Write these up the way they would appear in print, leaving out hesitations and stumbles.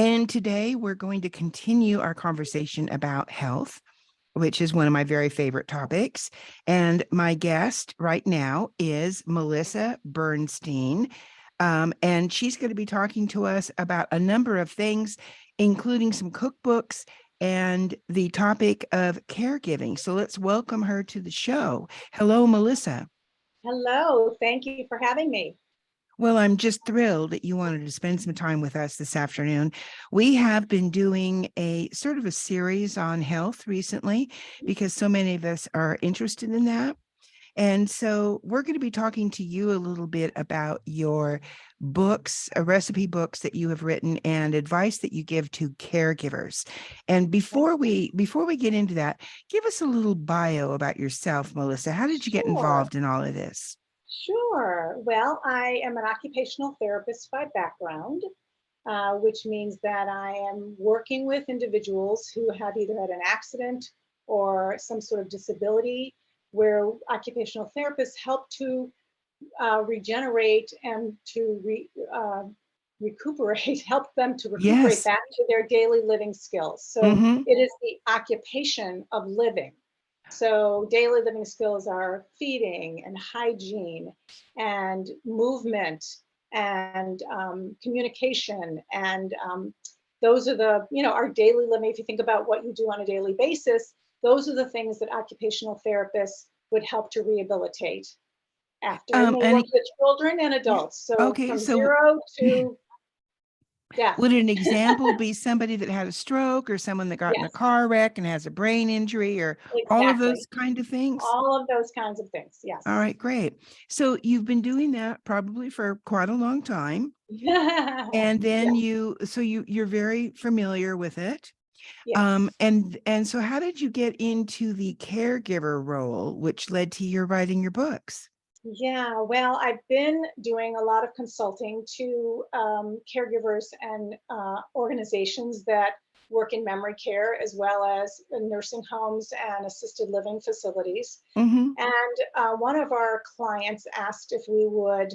And today we're going to continue our conversation about health, which is one of my very favorite topics. And my guest right now is Melissa Bernstein. And she's going to be talking to us about a number of things, including some cookbooks and the topic of caregiving. So let's welcome her to the show. Hello, Melissa. Hello, thank you for having me. Well, I'm just thrilled that you wanted to spend some time with us this afternoon. We have been doing a sort of a series on health recently because so many of us are interested in that. And so we're going to be talking to you a little bit about your books, recipe books that you have written and advice that you give to caregivers. And before we get into that, give us a little bio about yourself, Melissa. How did you get Sure, involved in all of this? sure. Well, I am an occupational therapist by background, which means that I am working with individuals who have either had an accident or some sort of disability, where occupational therapists help to regenerate and to recuperate, help them to recuperate Yes. back to their daily living skills. So Mm-hmm. it is the occupation of living. So daily living skills are feeding and hygiene and movement and communication. And those are the, our daily living. If you think about what you do on a daily basis, those are the things that occupational therapists would help to rehabilitate after. And they And work with children and adults. So okay, from so zero to death. would an example be somebody that had a stroke or someone that got in a Yes, car wreck and has a brain injury or all of those exactly. kind of things? All of those kinds of things. All Yes. right, great. So you've been doing that probably for quite a long time. And then Yes. you're very familiar with it. Yes. And so how did you get into the caregiver role, which led to your writing your books? Yeah, well, I've been doing a lot of consulting to caregivers and organizations that work in memory care, as well as in nursing homes and assisted living facilities. Mm-hmm. And one of our clients asked if we would,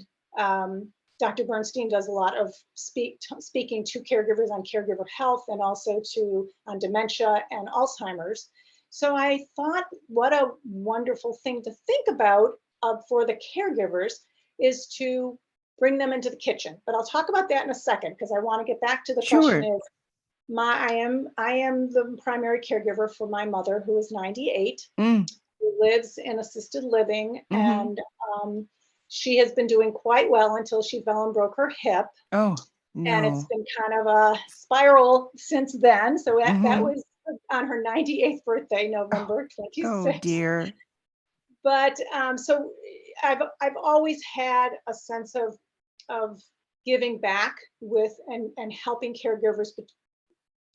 Dr. Bernstein does a lot of speaking to caregivers on caregiver health and also to on dementia and Alzheimer's. So I thought, what a wonderful thing to think about for the caregivers is to bring them into the kitchen. But I'll talk about that in a second because I want to get back to the question Sure. is I am the primary caregiver for my mother who is 98, Mm, who lives in assisted living, mm-hmm. and she has been doing quite well until she fell and broke her hip, Oh, and it's no. been kind of a spiral since then. So that Mm-hmm. was on her 98th birthday, Oh, November oh 26th. dear. But so I've always had a sense of giving back with and helping caregivers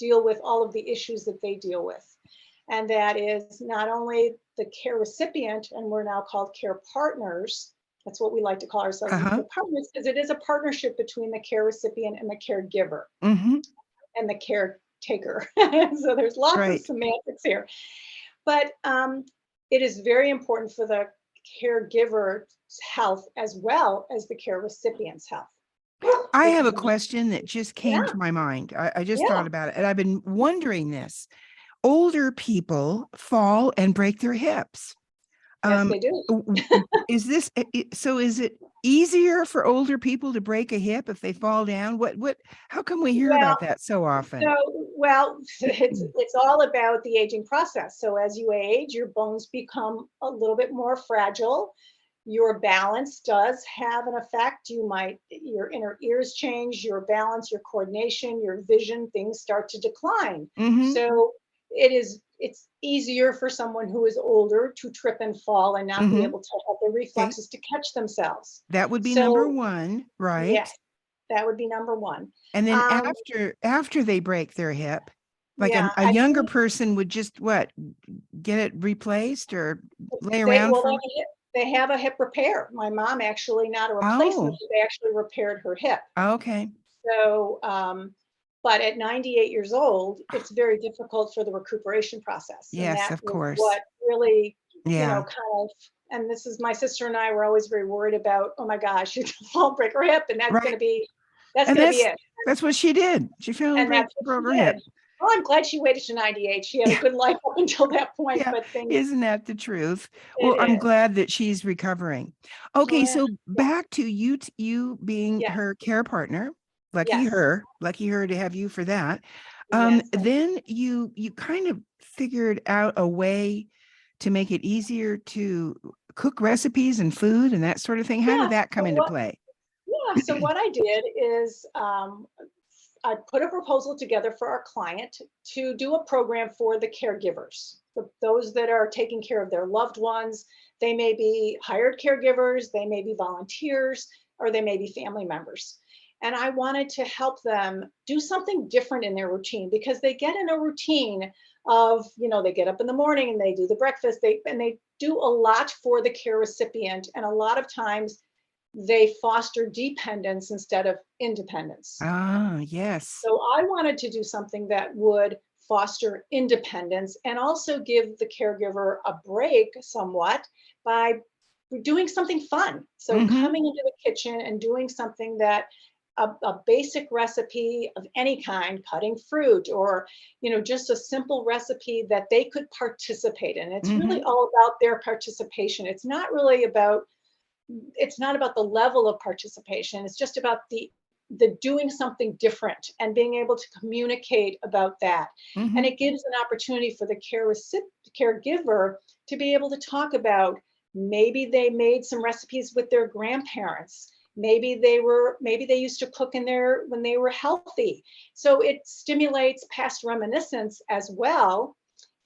deal with all of the issues that they deal with. And that is not only the care recipient, and we're now called care partners. That's what we like to call ourselves, the Uh-huh. care partners, because it is a partnership between the care recipient and the caregiver Mm-hmm. and the caretaker. So there's lots of Right. semantics here. But it is very important for the caregiver's health as well as the care recipient's health. I have a Because, question that just came yeah, to my mind. I just yeah, thought about it and I've been wondering this. Older people fall and break their hips. yes, Um, they do. is this so? Is it easier for older people to break a hip if they fall down? How come we hear Well, about that so often? so, well, it's all about the aging process. So as you age, your bones become a little bit more fragile. Your balance does have an effect. Your inner ears change, your balance, your coordination, your vision, things start to decline. Mm-hmm. So it's easier for someone who is older to trip and fall and not be Mm-hmm. able to have the Okay. reflexes to catch themselves. That would be number So one, yes, right? that would be number one. And then Um, after they break their hip, like yeah, a I younger think person would just what, get it replaced or lay they around well for. they have a hip repair. My mom actually, not a replacement, Oh, but they actually repaired her hip. okay. So, but at 98 years old, it's very difficult for the recuperation process, and Yes, that of was course. what really, Yeah. kind of. And this is my sister and I were always very worried about. Oh my gosh, she's gonna fall, break her hip, and Right. that's And gonna be that's it. That's what she did. She fell and And that's what broke she her hip. did. Well, I'm glad she waited to 98. She had a Yeah. good life up until that point, Yeah. but things Isn't that the truth? it Well, I'm is. glad that she's recovering. Okay, Well, so yeah, back to you, you being yes, her care partner. yes, Lucky her to have you for that. yes. Thank Then you kind of figured out a way to make it easier to cook recipes and food and that sort of thing. How yeah. did that So come into what play? so what I did is I put a proposal together for our client to do a program for the caregivers, those that are taking care of their loved ones. They may be hired caregivers, they may be volunteers, or they may be family members. And I wanted to help them do something different in their routine because they get in a routine of, they get up in the morning and they do the breakfast, they do a lot for the care recipient. And a lot of times they foster dependence instead of independence. Ah, yes. So I wanted to do something that would foster independence and also give the caregiver a break somewhat by doing something fun. So Mm-hmm. coming into the kitchen and doing something that a basic recipe of any kind, cutting fruit, or just a simple recipe that they could participate in. It's really Mm-hmm. all about their participation. It's not about the level of participation. It's just about the doing something different and being able to communicate about that. And Mm-hmm. it gives an opportunity for the caregiver to be able to talk about, maybe they made some recipes with their grandparents. Maybe they used to cook when they were healthy. So it stimulates past reminiscence as well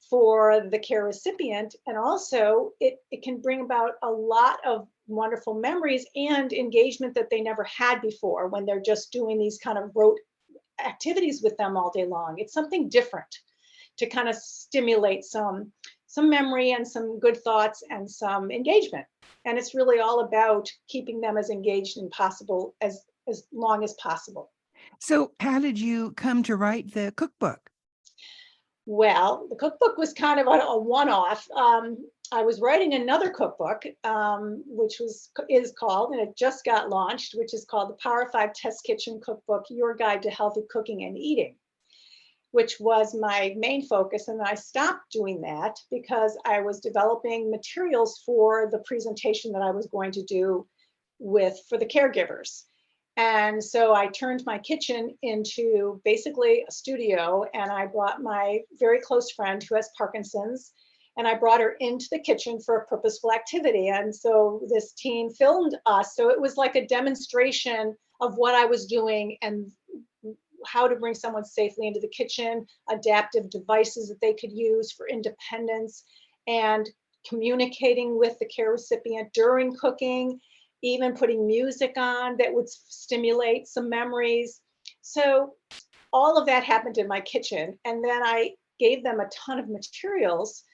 for the care recipient. And also it can bring about a lot of wonderful memories and engagement that they never had before when they're just doing these kind of rote activities with them all day long. It's something different to kind of stimulate some memory and some good thoughts and some engagement. And it's really all about keeping them as engaged and possible as long as possible. So how did you come to write the cookbook? Well, the cookbook was kind of a one-off. I was writing another cookbook, which is called, and it just got launched, which is called the Power 5 Test Kitchen Cookbook: Your Guide to Healthy Cooking and Eating, which was my main focus. And I stopped doing that because I was developing materials for the presentation that I was going to do for the caregivers. And so I turned my kitchen into basically a studio, and I brought my very close friend who has Parkinson's, and I brought her into the kitchen for a purposeful activity. And so this team filmed us. So it was like a demonstration of what I was doing and how to bring someone safely into the kitchen, adaptive devices that they could use for independence, and communicating with the care recipient during cooking, even putting music on that would stimulate some memories. So all of that happened in my kitchen. And then I gave them a ton of materials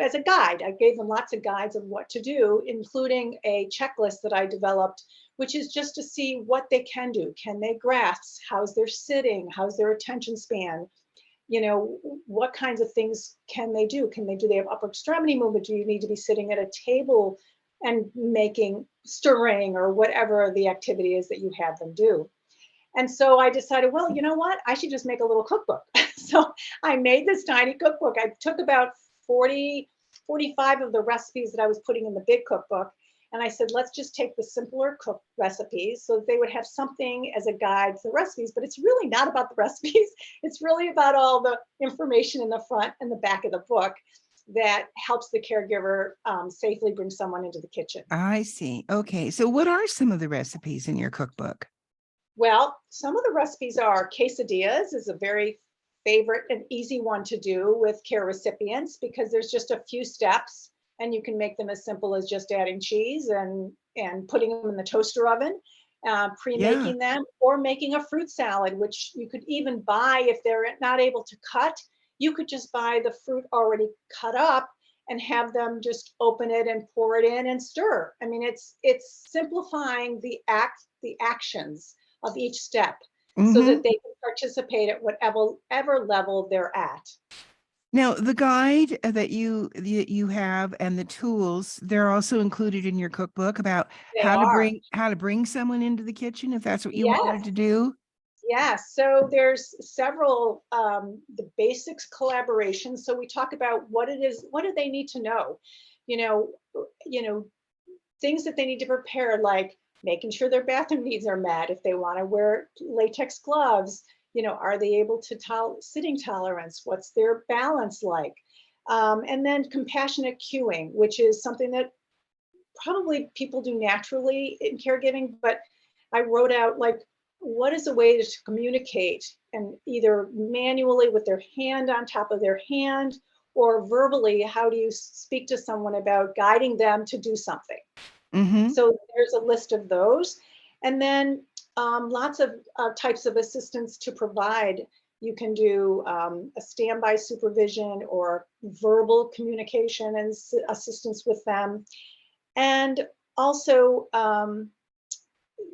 as a guide. I gave them lots of guides of what to do, including a checklist that I developed, which is just to see what they can do. Can they grasp? How's their sitting? How's their attention span? What kinds of things can they do? Do they have upper extremity movement? Do you need to be sitting at a table and stirring, or whatever the activity is that you have them do? And so I decided, well, you know what? I should just make a little cookbook. So I made this tiny cookbook. I took about 45 of the recipes that I was putting in the big cookbook. And I said, let's just take the simpler cook recipes so they would have something as a guide to the recipes. But it's really not about the recipes. It's really about all the information in the front and the back of the book that helps the caregiver safely bring someone into the kitchen. I see. Okay. So what are some of the recipes in your cookbook? Well, some of the recipes are quesadillas is a very favorite and easy one to do with care recipients because there's just a few steps and you can make them as simple as just adding cheese and putting them in the toaster oven, Yeah. pre-making them, or making a fruit salad, which you could even buy if they're not able to cut. You could just buy the fruit already cut up and have them just open it and pour it in and stir. I mean, it's simplifying the actions of each step so Mm-hmm. that they can participate at whatever level they're at. Now, the guide that you have and the tools, they're also included in your cookbook about They are. how to bring someone into the kitchen if that's what you Yes. wanted to do. Yes, so there's several, the basics collaboration. So we talk about what it is, what do they need to know? You know, you know, things that they need to prepare, like making sure their bathroom needs are met. If they want to wear latex gloves, are they able to sitting tolerance? What's their balance like? And then compassionate cueing, which is something that probably people do naturally in caregiving, but I wrote out like, what is a way to communicate, and either manually with their hand on top of their hand, or verbally, how do you speak to someone about guiding them to do something? Mm-hmm. So there's a list of those. And then lots of types of assistance to provide. You can do a standby supervision or verbal communication and assistance with them. And also,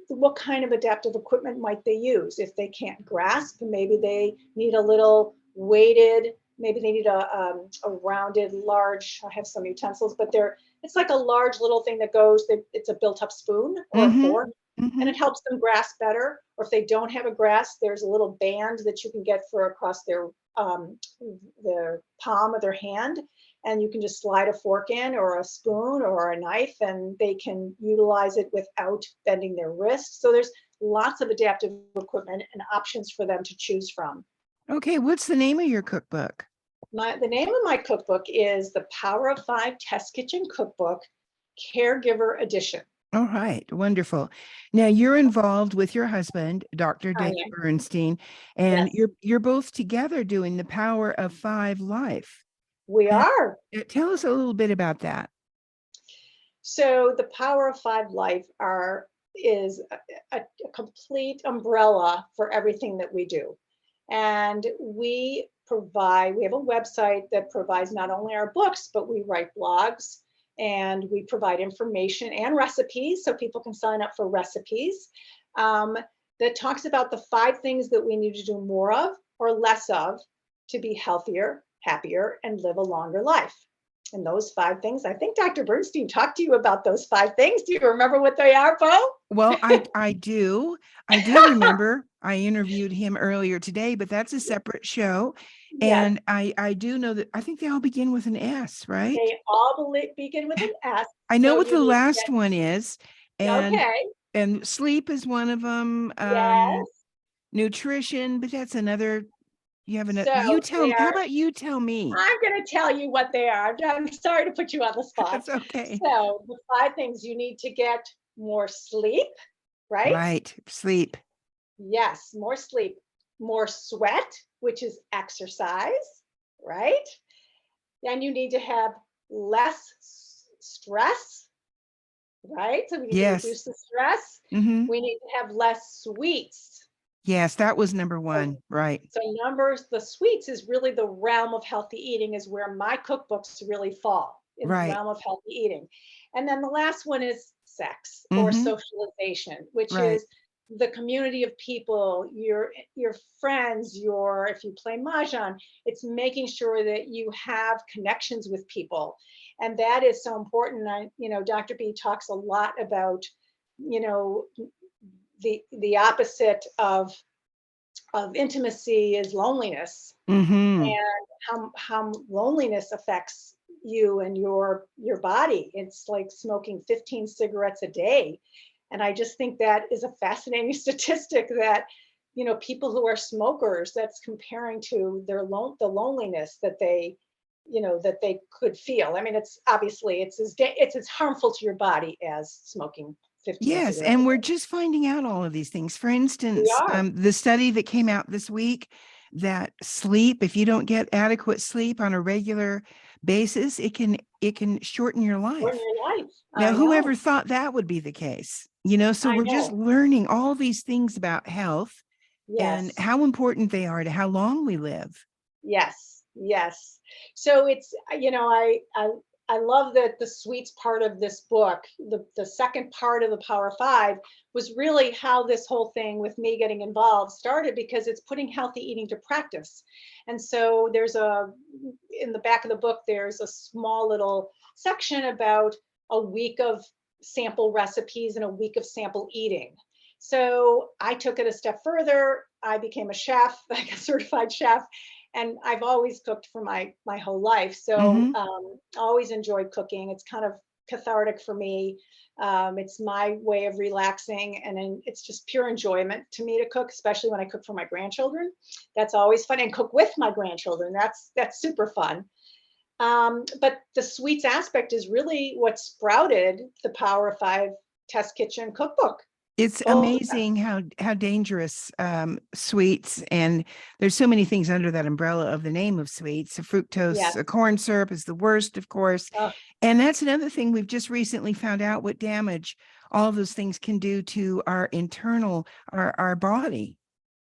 what kind of adaptive equipment might they use? If they can't grasp, maybe they need a little weighted, maybe they need a rounded, large, I have some utensils, but it's like a large little thing that goes, it's a built-up spoon or a Mm-hmm. fork, Mm-hmm. and it helps them grasp better. Or if they don't have a grasp, there's a little band that you can get for across their palm of their hand, and you can just slide a fork in, or a spoon or a knife, and they can utilize it without bending their wrist. So there's lots of adaptive equipment and options for them to choose from. Okay, what's the name of your cookbook? The name of my cookbook is The Power of Five Test Kitchen Cookbook, Caregiver Edition. All right, wonderful. Now you're involved with your husband, Dr. I Dave am. Bernstein, and Yes, you're both together doing the Power of Five Life. we Uh, are. Tell us a little bit about that. So the Power of Five Life is a complete umbrella for everything that we do. And we have a website that provides not only our books, but we write blogs, and we provide information and recipes so people can sign up for recipes, that talks about the 5 things that we need to do more of or less of to be healthier, happier, and live a longer life. And those 5 things, I think Dr. Bernstein talked to you about those 5 things. Do you remember what they are, Bo? Well, I do. I do remember I interviewed him earlier today, but that's a separate show. Yes, And I do know that I think they all begin with an S, right? they all begin with an S. I know So what you the need to last one is, and okay. sleep is one of them. Yes. Nutrition, but that's another. You have another. You So tell they me. How are, about you tell me? I'm going to tell you what they are. I'm sorry to put you on the spot. That's okay. So the 5 things: you need to get more sleep, right? Right. Sleep. Yes, more sleep, more sweat, which is exercise, right? And you need to have less stress, right? So we need to Yes. reduce the stress. Mm-hmm. We need to have less sweets. Yes, that was number So, one. Right. the sweets is really the realm of healthy eating, is where my cookbooks really fall, in the Right. realm of healthy eating. And then the last one is sex or Mm-hmm. socialization, which Right. is the community of people, your friends, if you play mahjong, it's making sure that you have connections with people. And that is so important. Dr. B talks a lot about, you know, the opposite of intimacy is loneliness, Mm-hmm. and how loneliness affects you and your body. It's like smoking 15 cigarettes a day. And I just think that is a fascinating statistic, that people who are smokers, that's comparing to the loneliness that they could feel. I mean, it's obviously it's as harmful to your body as smoking 15 Yes, cigarettes a and we're day. just finding out all of these things. For We instance, are. the study that came out this week, that sleep, if you don't get adequate sleep on a regular basis, it can shorten your We're in life. your life. Now, I know. whoever thought that would be the case? So I we're just know. learning all these things about health and Yes. how important they are to how long we live. Yes, yes. So it's, I love that the sweets part of this book, the second part of the Power Five, was really how this whole thing with me getting involved started, because it's putting healthy eating to practice. And so in the back of the book, there's a small little section about a week of sample recipes and a week of sample eating. So I took it a step further. I became a chef, like a certified chef, and I've always cooked for my whole life. So Hmm. always enjoyed cooking. It's kind of cathartic for me. It's my way of relaxing, and then it's just pure enjoyment to me to cook, especially when I cook for my grandchildren. That's always fun, and cook with my grandchildren. That's super fun. But the sweets aspect is really what sprouted the Power of Five Test Kitchen cookbook. It's Both of them. amazing how dangerous sweets, and there's so many things under that umbrella of the name of sweets. Fructose, Yes. corn syrup is the worst, of course. Oh, And that's another thing we've just recently found out what damage all of those things can do to our internal, our body.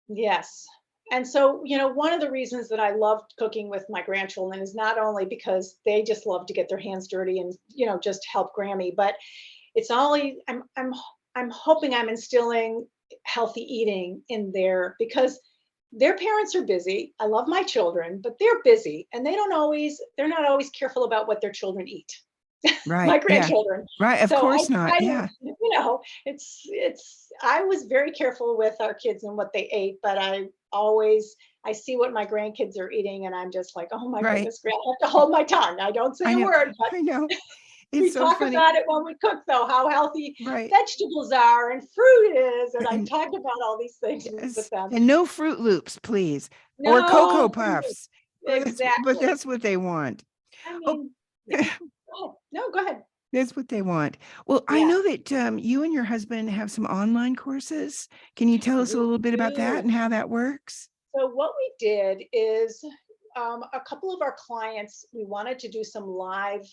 yes. And so, one of the reasons that I loved cooking with my grandchildren is not only because they just love to get their hands dirty and, just help Grammy, but it's only I'm hoping I'm instilling healthy eating in there because their parents are busy. I love my children, but they're busy and they're not always careful about what their children eat. My Right. Yeah. grandchildren. Right. Of So I course not. try to, Yeah. it's I was very careful with our kids and what they ate, but I see what my grandkids are eating and I'm just like, oh my Right. goodness, I have to hold my tongue. I don't say I a know. word, but I know. It's we so talk funny. about it when we cook though, how healthy Right. vegetables are and fruit is. And I And talk about all these things with yes. them. And no Fruit Loops, please. Or Cocoa No, Puffs. But exactly. that's what they want. I Oh, mean, yeah. Go ahead. No, go ahead. that's what they want. Well, I Yes, know that you and your husband have some online courses. Can you tell us a we little bit about that do. and how that works? So what we did is a couple of our clients, we wanted to do some live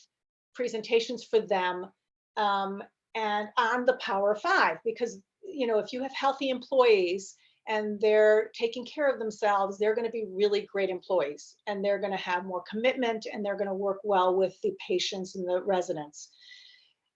presentations for them, um, and on the Power Five, because if you have healthy employees and they're taking care of themselves, they're going to be really great employees and they're going to have more commitment and they're going to work well with the patients and the residents.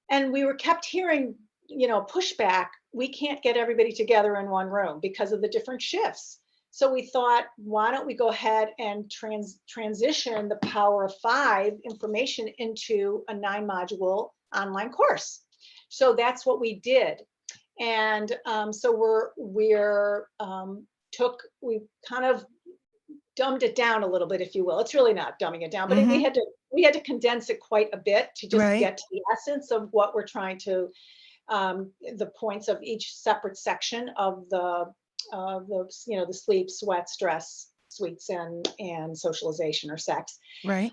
And we were kept hearing, pushback. We can't get everybody together in one room because of the different shifts. So we thought, why don't we go ahead and transition the Power of Five information into a 9-module online course. So that's what we did. And so we kind of dumbed it down a little bit, if you will. It's really not dumbing it down, but Mm-hmm. we had to condense it quite a bit to just Right. get to the essence of what we're trying to, the points of each separate section of the sleep, sweat, stress, sweets, and socialization or sex, Right.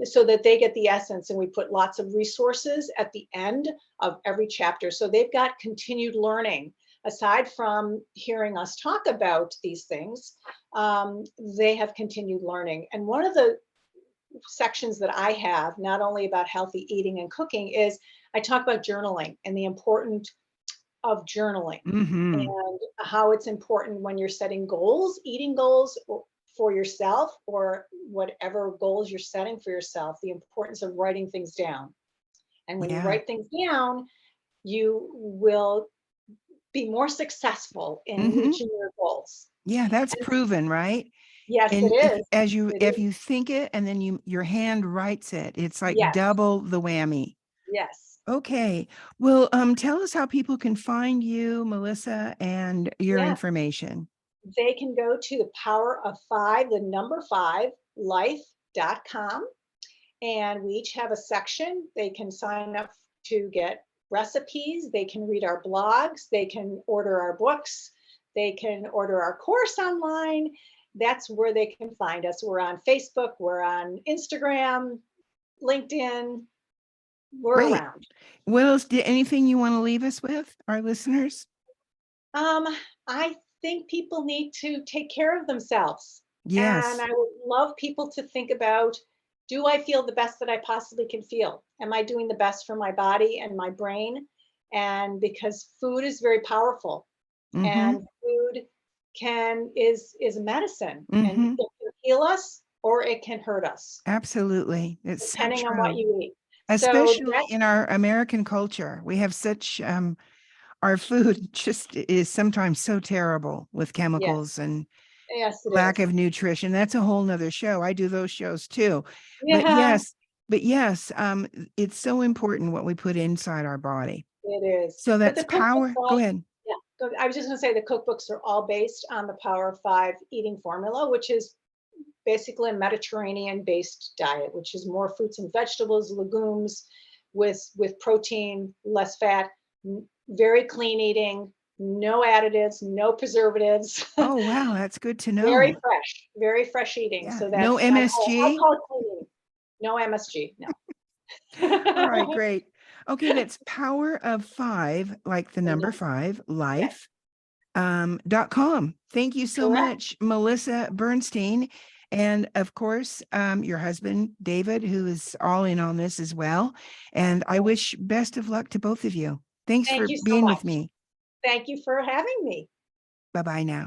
so that they get the essence. And we put lots of resources at the end of every chapter, so they've got continued learning. Aside from hearing us talk about these things, they have continued learning. And one of the sections that I have, not only about healthy eating and cooking, is I talk about journaling and the importance of journaling Mm-hmm. and how it's important when you're setting goals, eating goals for yourself or whatever goals you're setting for yourself, the importance of writing things down. And when you Yeah. write things down, you will be more successful in Mm-hmm. reaching your goals. Yeah, that's And proven, right? yes, it And if is. It if is. you think it and then your hand writes it, it's like Yes, double the whammy. yes. Okay. Well, tell us how people can find you, Melissa, and your Yeah. information. They can go to the Power of Five, the number five, life.com. And we each have a section. They can sign up to get recipes. They can read our blogs. They can order our books. They can order our course online. That's where they can find us. We're on Facebook. We're on Instagram, LinkedIn. We're Great. around. What else? Anything you want to leave us with, our listeners? Um, I think people need to take care of themselves. And Yes. I would love people to think about, do I feel the best that I possibly can feel? Am I doing the best for my body and my brain? And because food is very powerful Mm-hmm. and food is medicine and Mm-hmm. it can heal us or it can hurt us, Absolutely. It's so depending on what true. you eat. So Especially that's in our American culture. We have such our food just is sometimes so terrible with yes, chemicals and yes, it lack is. of nutrition. That's a whole nother show. I do those shows too. But Yeah, yes, but yes, it's so important what we put inside our body. it is. So But that's the cookbook's power. Go all ahead. yeah. I was just going to say the cookbooks are all based on the Power of Five eating formula, which is basically a Mediterranean-based diet, which is more fruits and vegetables, legumes, with protein, less fat, very clean eating, no additives, no preservatives. Oh, wow, that's good to Very know. fresh eating. Yeah, So no that's I MSG. call it clean eating. No MSG, no. All right, great. Okay, that's Power of Five, like the number five, Yes, life, .com. Thank you so correct. much, Melissa Bernstein. And of course, your husband, David, who is all in on this as well. And I wish best of luck to both of you. Thanks Thank for you so being with much. me. Thank you for having me. Bye-bye now.